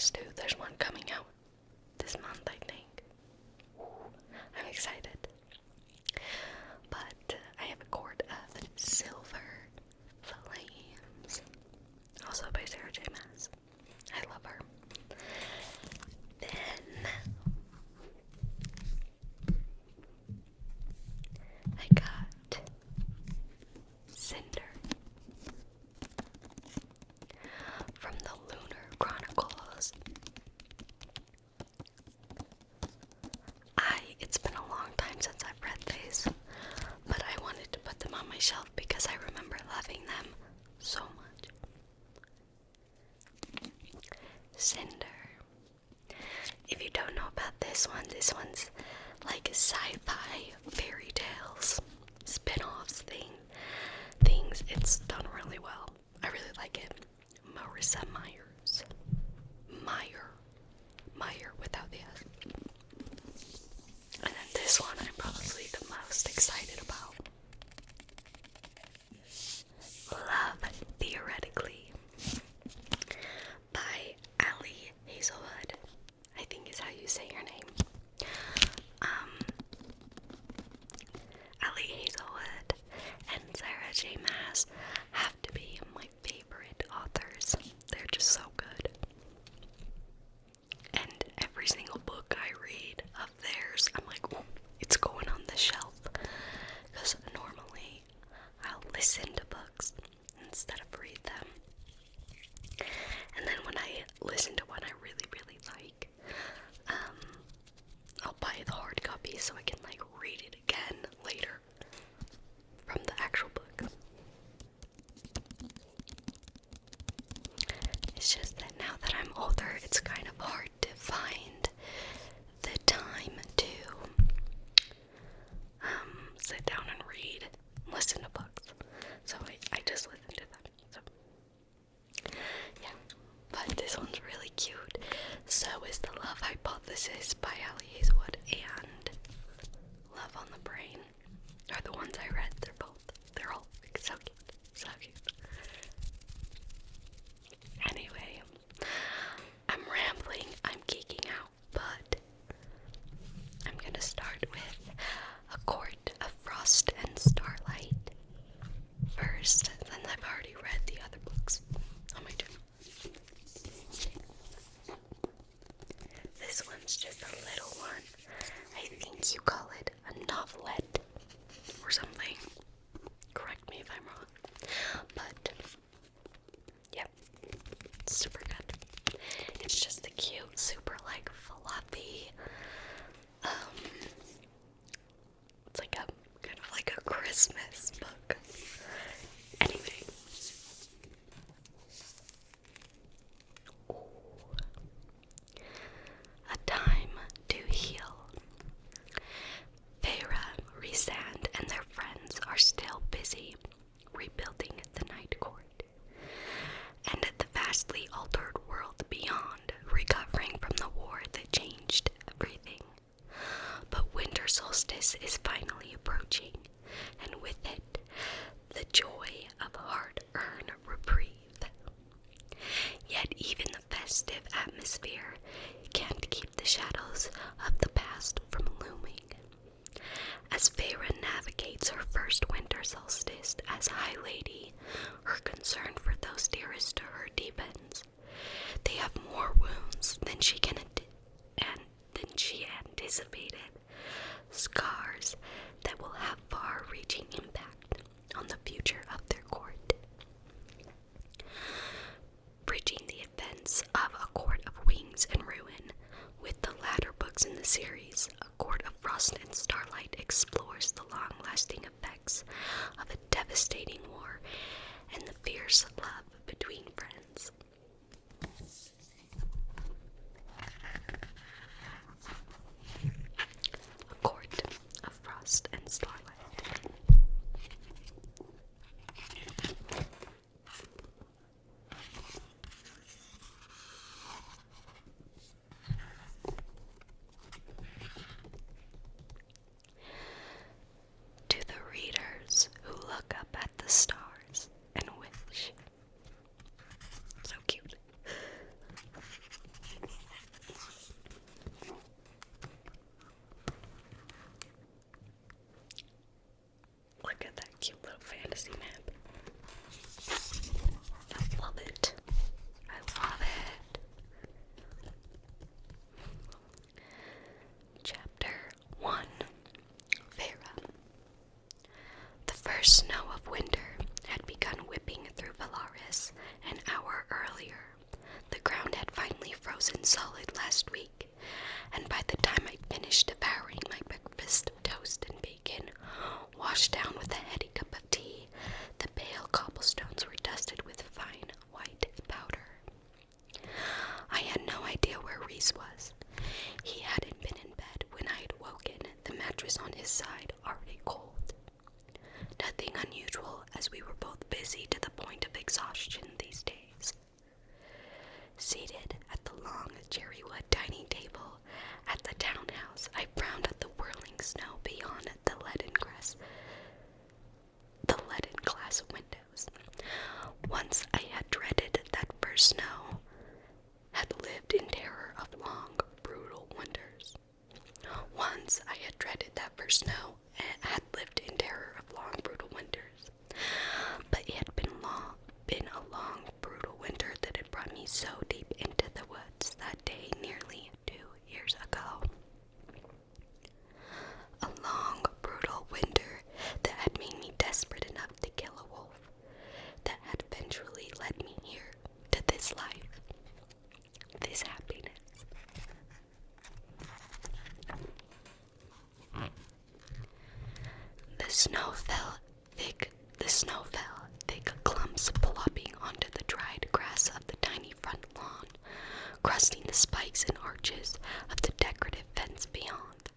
Mass too. There's one coming out this month, I think. I'm excited. But I have a quart of Silver Flames, also by Sarah J. Maas. I love her. Then I got Cinder from the Lunar Chronicles. It's been a long time since I've read these, but I wanted to put them on my shelf because I remember loving them so much. Cinder. If you don't know about this one's like sci-fi fairy tales, spin-offs things. It's done really well. I really like it. Marissa Myers. Meyer without the S. And then this one I'm probably the most excited about. Love Theoretically by Ali Hazelwood, I think is how you say your name. Ali Hazelwood and Sarah J. Maas have to be my favorite authors. They're just so good. And every single book I read of theirs, I'm like, oh, it's going on the shelf. Because normally I'll listen to books instead of read them. And then when I listen to one I really, really like, I'll buy the hard copy so I can like read it again later from the actual book. It's just that now that I'm older, it's kind of hard to find the time to sit down and read, listen to books. So I just listen to them. So yeah, but this one's really cute. So is The Love Hypothesis by Ali Hazelwood and Love on the Brain are the ones I read. They're all so cute, so cute. Anyway, I'm rambling, I'm geeking out, but I'm gonna start with A Court of Frost and Starlight first, since I've already read the other books on my channel. This one's just a little one. I think you call it a novelette or something. Correct me if I'm wrong. But yep, super good. It's just a cute, super like fluffy, it's like a kind of like a Christmas book. Anyway. Ooh. A Time to Heal. Feyre, Rhysand, and their friends are still busy rebuilding the Night Court, and the vastly altered world beyond, recovering from the war that changed everything. But winter solstice is finally approaching, and with it, the joy of hard-earned reprieve. Yet even the festive atmosphere can't keep the shadows of the past from looming. As Feyre navigates her first winter solstice as High Lady, her concern for those dearest to her deepens. They have more wounds than she anticipated, scars that will have far-reaching impact on the future of their court. Bridging the events of A Court of Wings and Ruin with the latter books in the series, A Court of Frost and Starlight explores the long-lasting effects of a devastating war and the fierce love between friends. A Court of Frost and Starlight. To the readers who look up at the stars and wish Look at that cute little fantasy map. I love it. I love it. Chapter 1. Vera. The first snow of winter had begun whipping through Valaris an hour earlier. The ground had finally frozen solid last week, and by the time I finished devouring my breakfast of toast and bacon, washed down with a heady cup of tea, the pale cobblestones were dusted with fine white powder. I had no idea where Reese was. He hadn't been in bed when I had woken, the mattress on his side already cold. Nothing unusual, as we were both busy to the point of exhaustion these days. Seated at the long cherrywood dining table at the townhouse, I frowned at the whirling snow beyond the leaden glass windows. Once I had dreaded that first snow, had lived in terror of long, brutal winters. Once I had dreaded that first snow, and had lived in terror of long, brutal winters. But it had been a long, brutal winter that had brought me so deep into the woods that day nearly 2 years ago. A long, brutal winter that had made me desperate enough to kill a wolf, that had eventually led me here, to this life, this happiness. The snow fell thick clumps plopping onto the dried grass of the tiny front lawn, crusting the spikes and arches of the decorative fence beyond.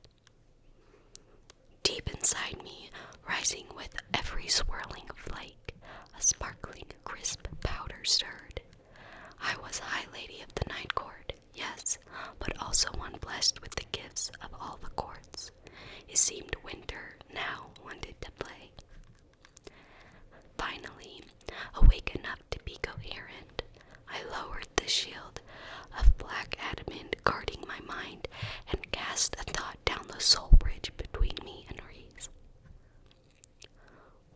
Deep inside me, rising with every swirling flake, a sparkling, crisp powder stirred. I was High Lady of the Night Court, yes, but also one blessed with the gifts of all the courts. It seemed winter now wanted to play. Finally, awake enough to be coherent, I lowered the shield of black adamant guarding my mind and cast a thought down the soul bridge between me and Reese.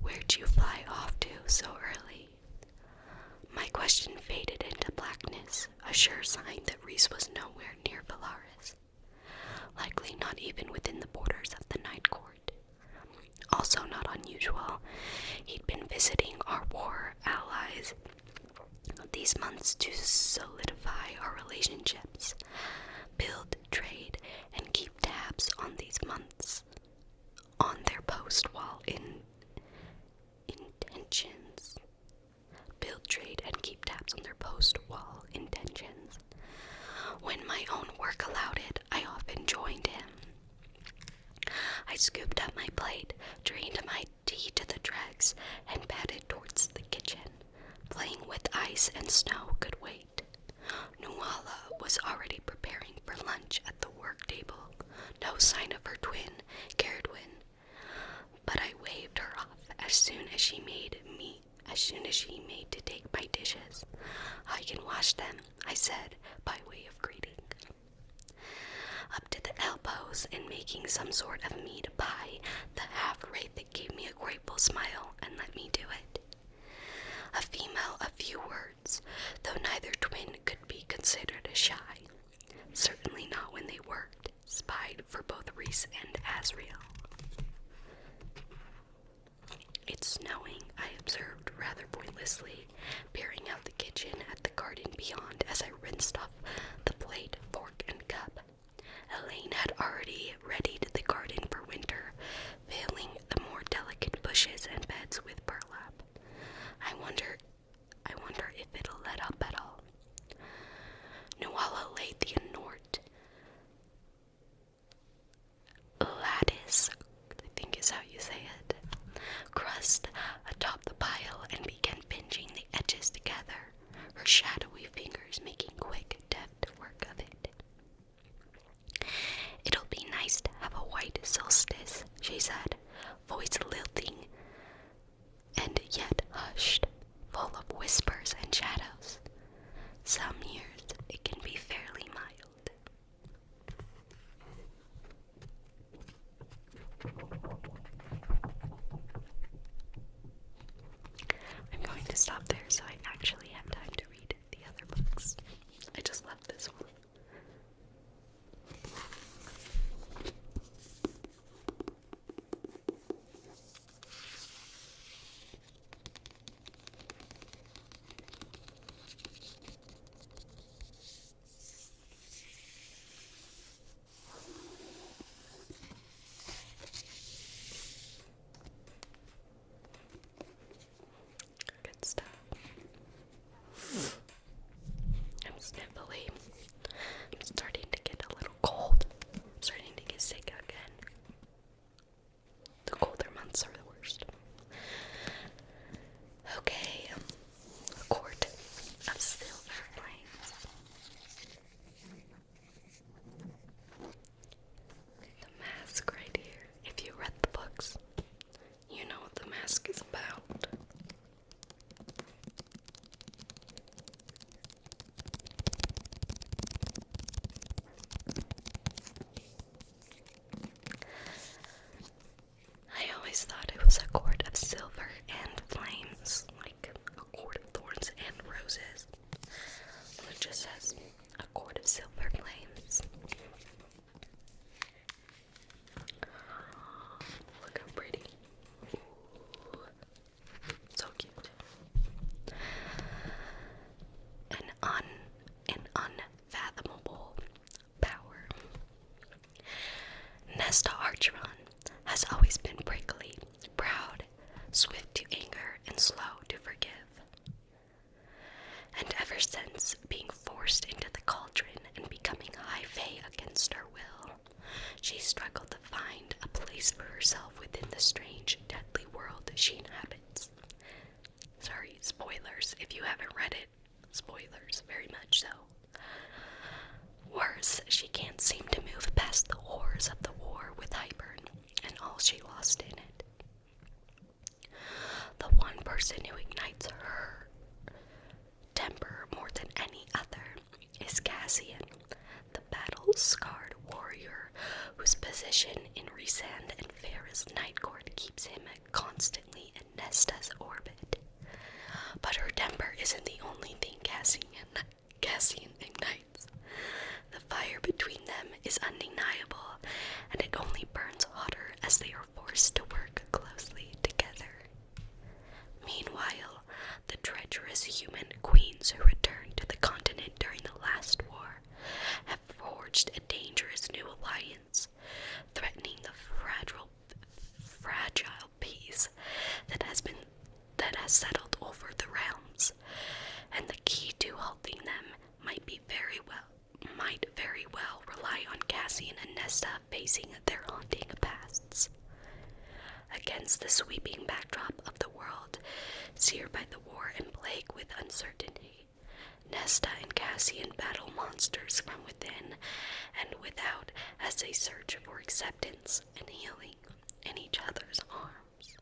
Where'd you fly off to so early? My question faded into blackness, a sure sign that Reese was nowhere near Valaris. Likely not even within the borders of the Night Court. Also not unusual, he'd been visiting our war allies these months to solidify our relationships, build trade, and keep tabs on these months on their post-wall intentions. Build trade and keep tabs on their post-wall intentions. When my own work allowed it, I often joined him. I scooped up my plate, drained my tea to the dregs, and padded towards the kitchen. Playing with ice and snow could wait. Nuala was already preparing for lunch at the work table. No sign of her twin, Caradwin. But I waved her off as soon as she made to take my dishes. I can wash them, I said, by way of greeting. Up to the elbows in making some sort of meat pie, the half-wraith gave me a grateful smile and let me do it. A female of few words, though neither twin could be considered shy. Certainly not when they worked, spied for both Reese and Asriel. It's snowing, I observed rather pointlessly, peering out the kitchen at the garden beyond as I rinsed off the plate, fork, and cup. Elaine had already readied the garden for winter, veiling the more delicate bushes and beds with burlap. I wonder if it'll let up at all. Nuala laid the inort lattice, I think is how you say it, crust atop the pile and began pinching the edges together, her shadowy fingers making quick silver flames. Look how pretty. Ooh, so cute. An unfathomable power. Nesta Archeron has always been prickly, proud, swift to anger, and slow to forgive. And ever since being forced into the cauldron and becoming high fae against her will, she struggled to find a place for herself within the strange, deadly world she inhabits. Sorry, spoilers if you haven't read it. Spoilers, very much so. Worse, she can't seem to move past the horrors of the war with Hybern and all she lost in it. The one person who ignites her temper more than any other is Cassian, the battle-scarred warrior whose position in Rhysand and Farah's night court keeps him constantly in Nesta's orbit. But her temper isn't the only thing Cassian ignites. The fire between them is undeniable, and it only burns hotter as they are forced to work closely together. Meanwhile, the treacherous human queens who returned to the continent during the last war have forged a dangerous new alliance, threatening the fragile peace that has settled over the realms, and the key to halting them might very well rely on Cassian and Nesta facing their haunting pasts. Against the sweeping backdrop of the world, seared by the war and plagued with uncertainty, Nesta and Cassian battle monsters from within and without as they search for acceptance and healing in each other's arms.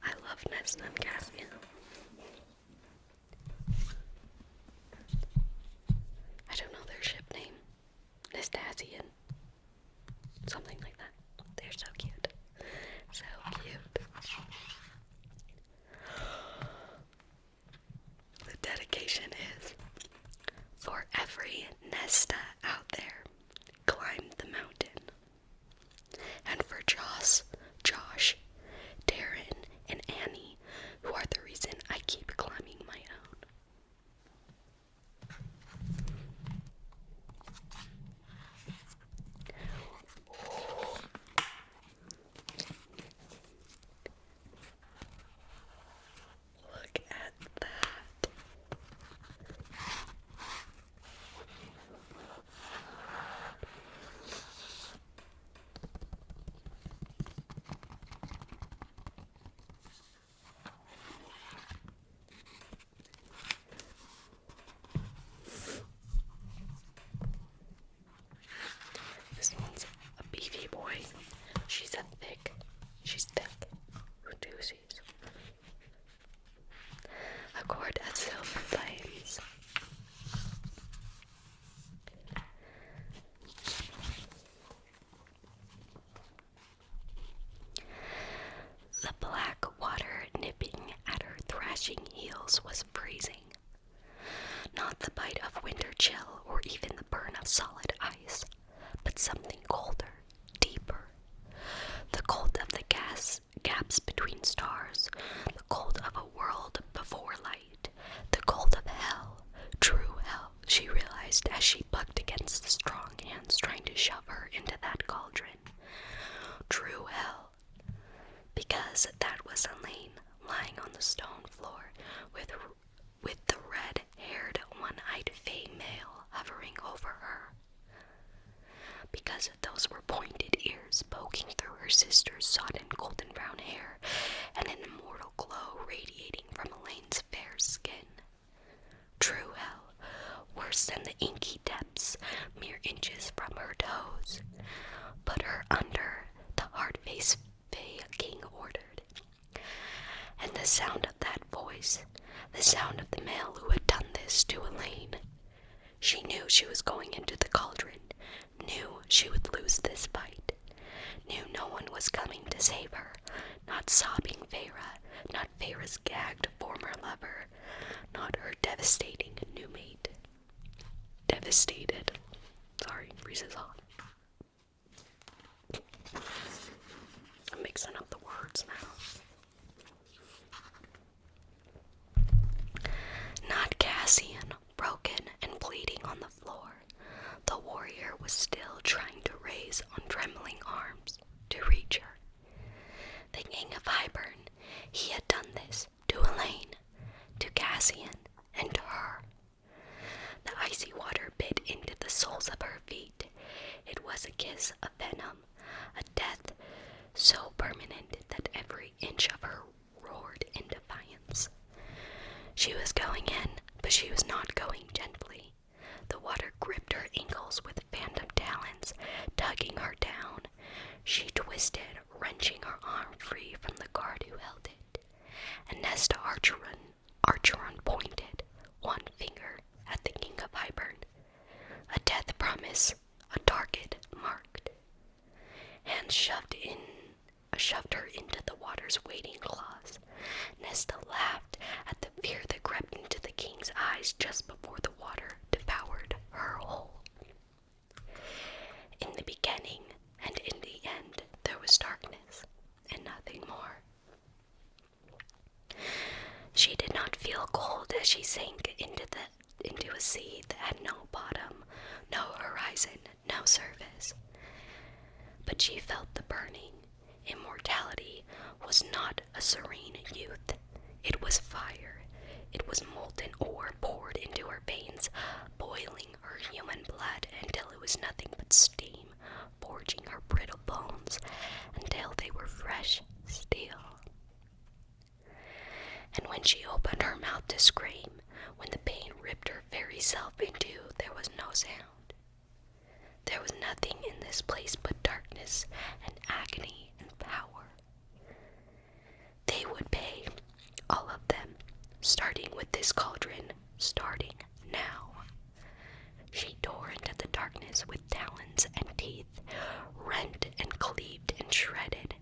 I love Nesta and Cassian. I don't know their ship name. Nestazian. Something like that. They're so cute. So cute. The dedication is, for every Nesta out there, climb the mountain. And for Josh, Darren, and Annie, who are the reason I keep climbing my own. Look at that. This one's a beefy boy. She's thick. Who doozies? A cord of silver flames. The black water nipping at her thrashing heels was freezing. Not the bite of winter chill or even the burn of solid ice, but something colder, deeper. The cold of the gaps between stars, the cold of a world before light, the cold of hell, true hell, she realized as she bucked against the strong hands trying to shove her into that cauldron. True hell. Because that was Elaine lying on the stone floor with the red-haired, one-eyed fae male hovering over her. Because those were pointed ears poking through her sister's sodden golden brown hair and an immortal glow radiating from Elaine's fair skin. True hell, worse than the inky depths, mere inches from her toes. Put her under, the hard-faced fae king ordered. And the sound of that voice, the sound of the male who had done this to Elaine. She knew she was going into the cauldron, knew she would lose this fight, knew no one was coming to save her, not sobbing Farah, not Farah's gagged former lover, and her. The icy water bit into the soles of her feet. It was a kiss of venom, a death so permanent that every inch of her roared in defiance. She was going in, but she was not going gently. The water gripped her ankles with phantom talons, tugging her down. She twisted, wrenching her arm free from the guard who held it. And Nesta Archeron pointed one finger at the king of Hybern. A death promise, a target marked. Hands shoved her into the water's waiting claws. Nesta laughed at the fear that crept into the king's eyes just before the water devoured her whole. In the beginning and in the end, there was darkness and nothing more. She did not feel cold as she sank into a sea that had no bottom, no horizon, no surface. But she felt the burning. Immortality was not a serene youth. It was fire. It was molten ore poured into her veins, boiling her human blood until it was nothing but steam, forging her brittle bones until they were fresh steel. And when she opened her mouth to scream, when the pain ripped her very self in two, there was no sound. There was nothing in this place but darkness and agony and power. They would pay, all of them, starting with this cauldron, starting now. She tore into the darkness with talons and teeth, rent and cleaved and shredded,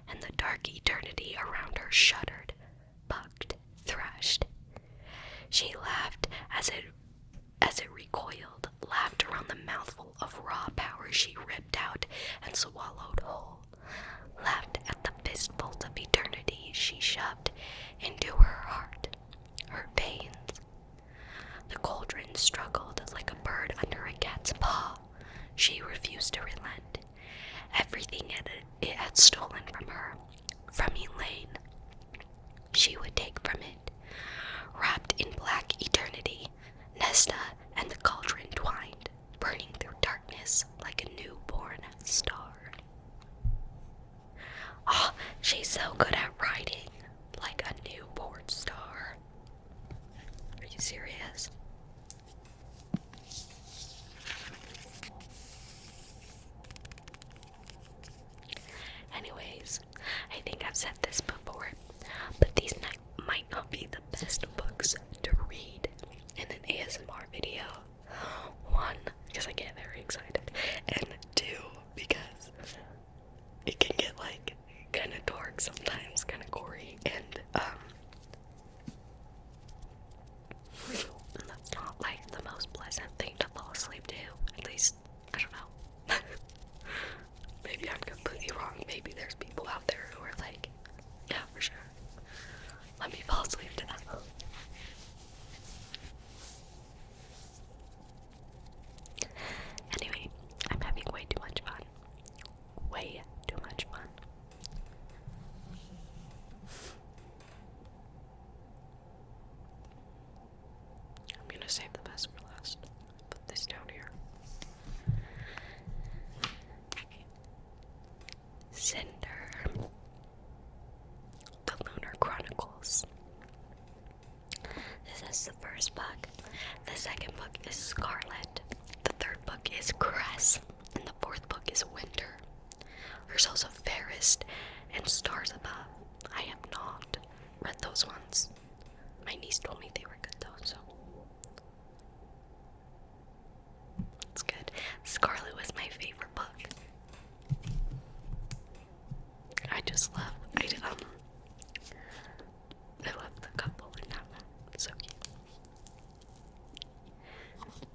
and the dark eternity around her shuddered, bucked, thrashed. She laughed as it recoiled, laughed around the mouthful of raw power she ripped out and swallowed whole, laughed at the fistfuls of eternity she shoved into her heart, her veins. The cauldron struggled like a bird under a cat's paw. She refused to relent. Everything it had stolen from her, from Elaine, she would take from it. Wrapped in black eternity, Nesta and the cauldron twined, burning through darkness like a newborn star. Ah, she's so good at writing, like a newborn star. Are you serious? Anyways, I think I've said this before, but these might not be the best books to read in an ASMR video. One, because I get very excited, and two, because it can get like kind of dark sometimes, kind of gory, and that's not like the most pleasant thing to fall asleep to. At least, I don't know. Maybe I'm completely wrong. Maybe there's people out there who are like, yeah, for sure, let me fall asleep to that. Anyway, I'm having way too much fun. Way too much fun. I'm gonna save the best for last. Put this down here. Cinder. The Lunar Chronicles. This is the first book. The second book is Scarlet. The third book is Cress. And the fourth book is Winter. There's also Fairest and Stars Above. I have not read those ones. My niece told me they were good though, so it's good. Scarlet was my favorite book. I love the couple in that one. It's so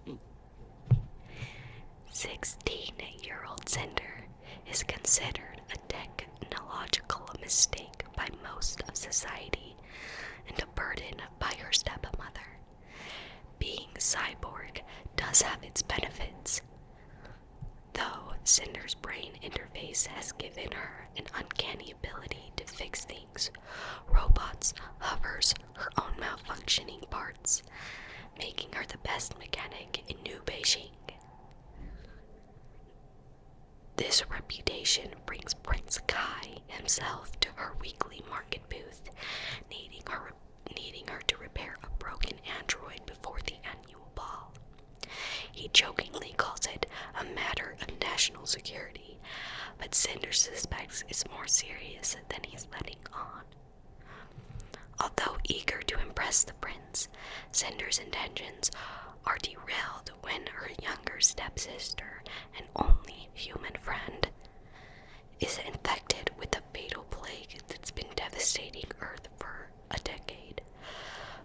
cute. 16-year-old Cinder is considered a technological mistake by most of society and a burden by her stepmother. Being cyborg does have its benefits, though Cinder's brain interface has given her an uncanny ability to fix things. Robots, hovers, her own malfunctioning parts, making her the best mechanic in New Beijing. This reputation brings Prince Kai himself to her weekly market booth, needing her to repair a broken android before the annual ball. He jokingly calls it a matter of national security, but Cinder suspects it's more serious than he's letting on. Although eager to impress the prince, Cinder's intentions are derailed when her younger stepsister and only human friend is infected with a fatal plague that's been devastating Earth for a decade.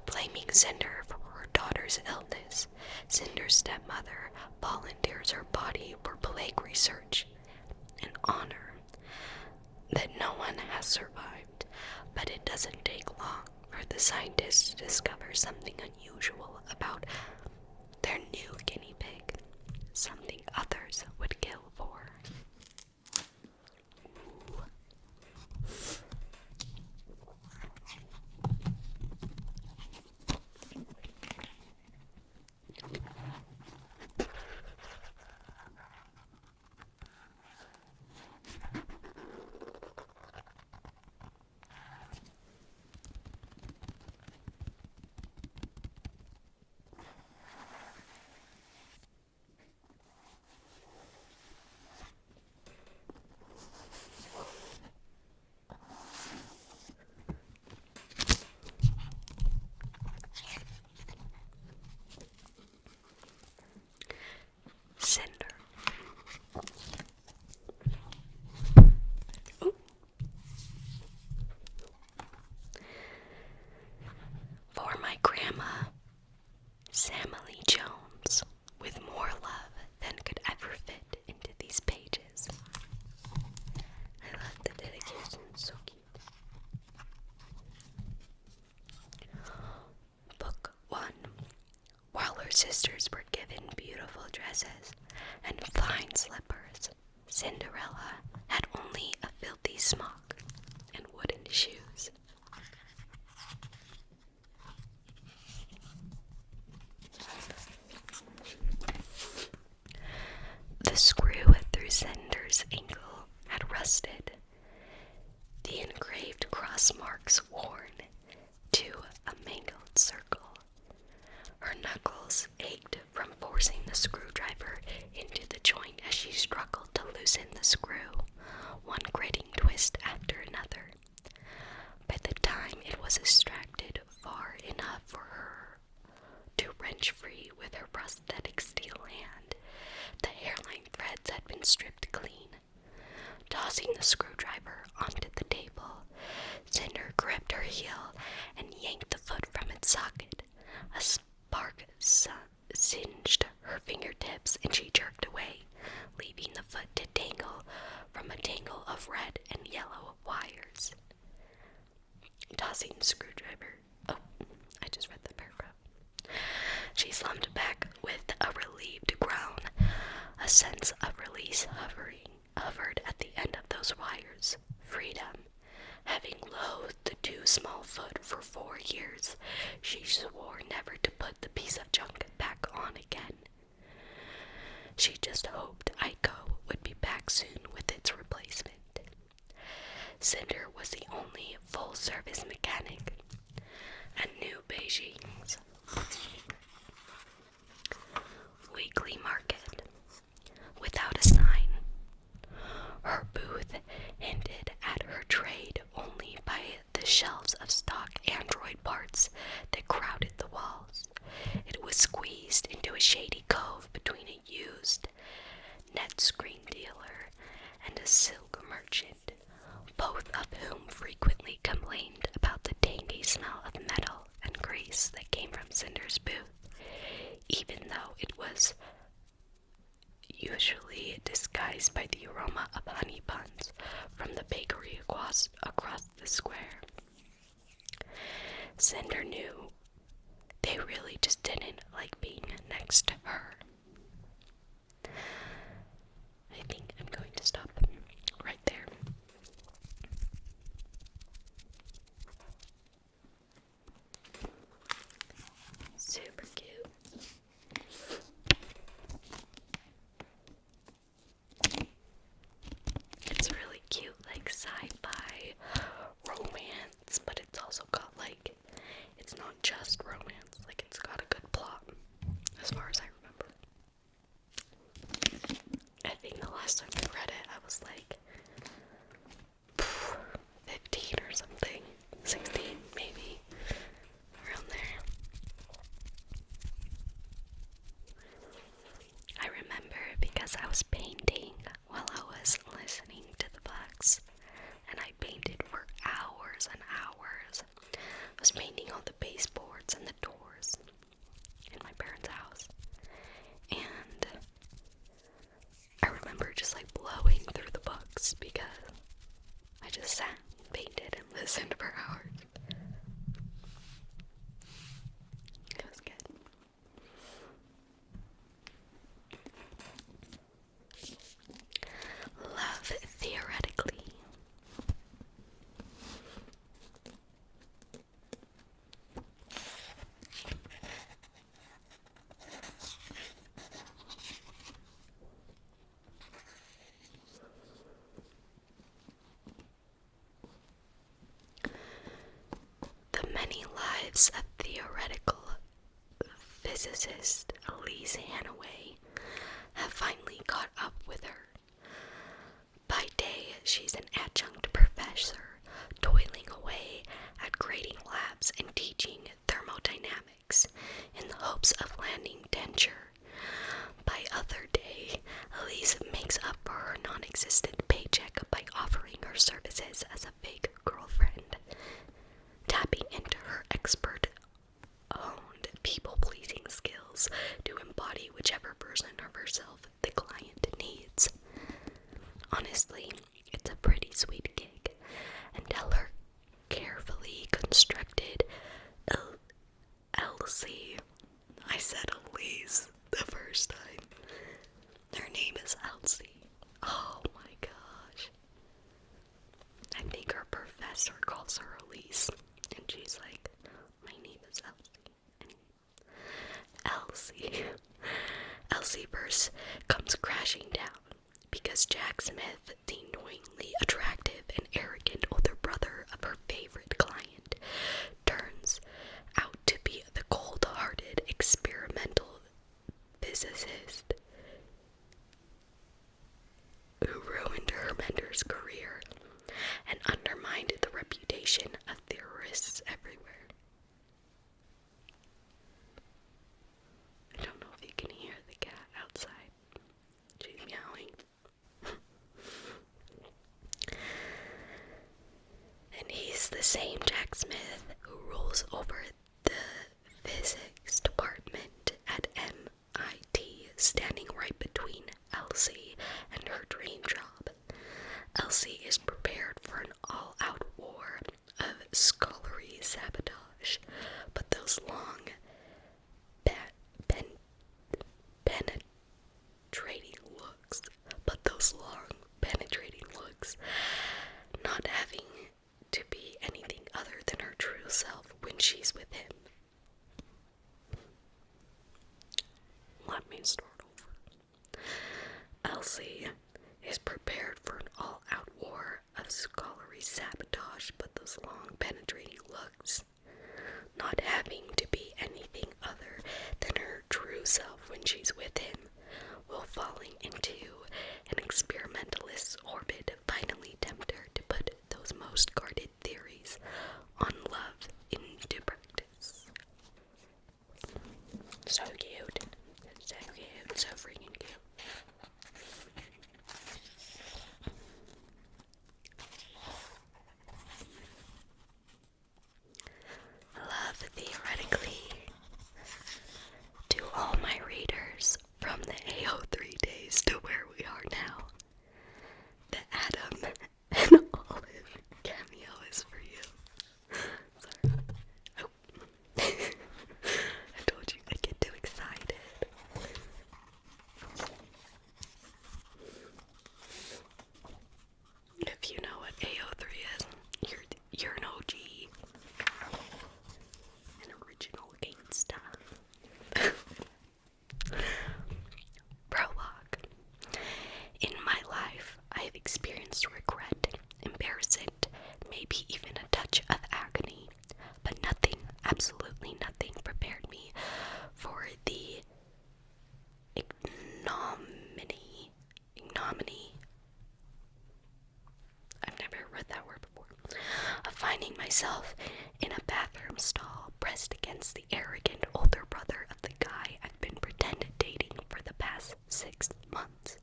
Blaming Cinder for her daughter's illness, Cinder's stepmother volunteers her body for plague research, an honor that no one has survived. But it doesn't take long for the scientists to discover something unusual about their new guinea pig, something others would kill for. Cinder. Ooh. For my grandma, Sammy Jones, with more love than could ever fit into these pages. I love the dedication, so cute. Book 1. While her sisters were given beautiful dresses and fine slippers, Cinderella had only a filthy smock and wooden shoes. The screw through Cinder's ankle had rusted, the engraved cross marks worn to a mangled circle. Her knuckles ached from forcing the screwdriver into the joint as she struggled to loosen the screw, one grating twist after another. By the time it was extracted far enough for her to wrench free with her prosthetic steel hand, the hairline threads had been stripped clean. Tossing the screwdriver onto the table, Cinder gripped her heel and yanked the foot from its socket. A spark singed her fingertips and she jerked away, leaving the foot to dangle from a tangle of red and yellow wires. Tossing the screwdriver. Oh, I just read the paragraph. She slumped back with a relieved groan. A sense of release hovered at the end of those wires. Freedom. Having loathed the too small foot for 4 years, she swore never to put the piece of junk back on again. She just hoped Aiko would be back soon with its replacement. Cinder was the only full-service mechanic at New Beijing's weekly market. Without a sign, her booth hinted at her trade only by the shelves of stock android parts that crowded the walls. It was squeezed into a shady cove between a used net screen dealer and a silk merchant, both of whom frequently complained about the tangy smell of metal and grease that came from Cinder's booth, even though it was usually disguised by the aroma of honey buns from the bakery across the square. Cinder knew they really just didn't like being next to her. I think physicist Elise Hanaway have finally caught up with her. By day, she's an adjunct professor, toiling away at grading labs and teaching thermodynamics in the hopes of landing tenure. By other day, Elise makes up for her non-existent paycheck by offering her services as a fake girlfriend, tapping into her expert-owned people-pleasing skills to embody whichever version of herself the client needs. Honestly, it's a pretty sweet gig, until her carefully constructed Elsie. I said Elise the first time. Her name is Elsie. Oh my gosh. I think her professor calls her Elise, and she's like, my name is Elsie. Elsie verse comes crashing down because Jack Smith, the annoyingly attractive and arrogant older brother of her favorite client, turns out to be the cold-hearted experimental physicist who ruined her mentor's career and undermined the reputation of theorists everywhere. I don't know if you can hear the cat outside. She's meowing. And he's the same Jack Smith who rules over the physics department at MIT, standing right between Elsie and her dream job. Elsie is prepared for an all-out war of scholarly sabotage, but those long, penetrating looks, not having to be anything other than her true self when she's with him. Let me start over. Elsie is prepared for an all-out war of scholarly sabotage, but those long, penetrating looks, not having to be anything other than her true self when she's with him, will falling into an experimentalist's orbit finally tempt her to put those most guarded theories on love into practice. So cute. So cute. So freaking cute. Love theoretically. To all my readers from the AO3 days to where we are now, the Adam and Olive cameo is for you. Sorry. Oh. I told you I get too excited. If you know what AO3 is, you're an OG. An original gangsta. Prologue. In my life, I have experienced regret, embarrassment, maybe even a touch of agony, but nothing, absolutely nothing, prepared me for the ignominy, I've never read that word before, of finding myself in a bathroom stall pressed against the arrogant older brother of the guy I've been pretended dating for the past 6 months.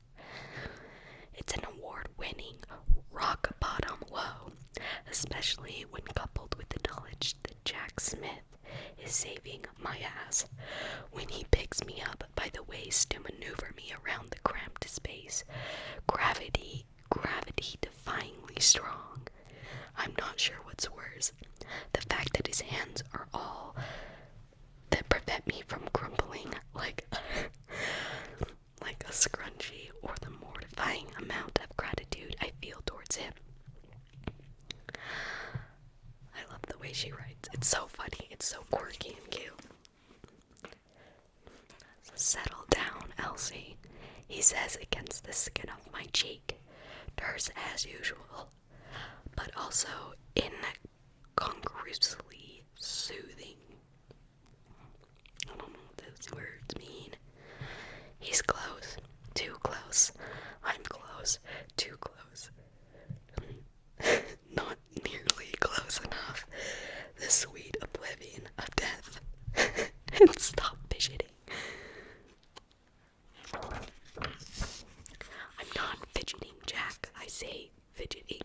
It's an award-winning rock-bottom low, especially when coupled with the knowledge that Jack Smith is saving my ass when he picks me up by the waist to maneuver me around the cramped space, gravity-defyingly strong. I'm not sure what's worse, the fact that his hands are all that prevent me from crumpling like a scrunchie, or the mortifying amount of gratitude I feel towards him. I love the way she writes. It's so funny. It's so quirky and cute. Settle down, Elsie, he says against the skin of my cheek, terse as usual, but also incongruously soothing. I don't know what this close. I'm close. Too close. Not nearly close enough. The sweet oblivion of death. And stop fidgeting. I'm not fidgeting, Jack. I say fidgeting.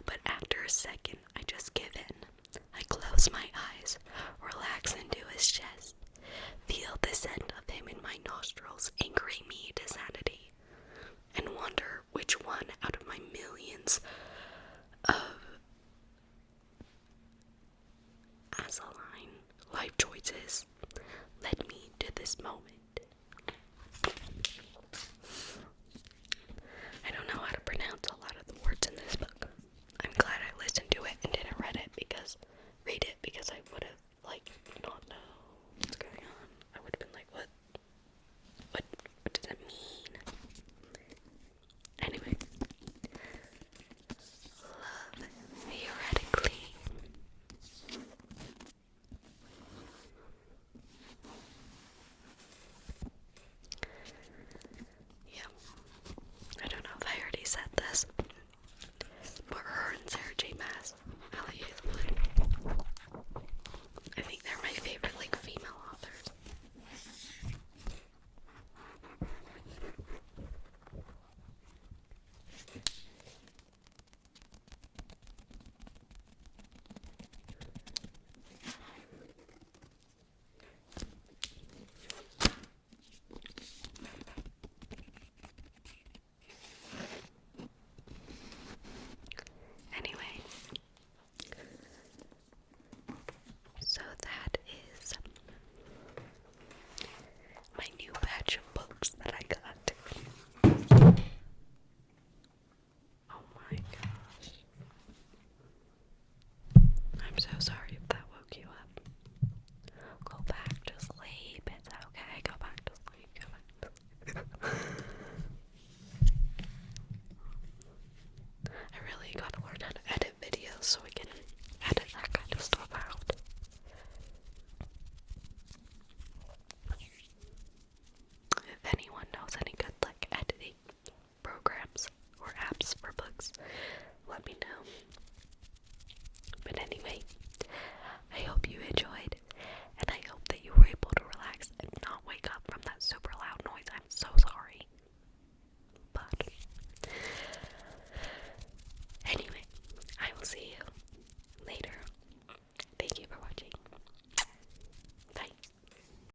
But after a second, I just give in. I close my eyes, relax into his chest, feel the scent of him in my nostrils anchoring me to sanity, and wonder which one out of my millions of asinine life choices led me to this moment.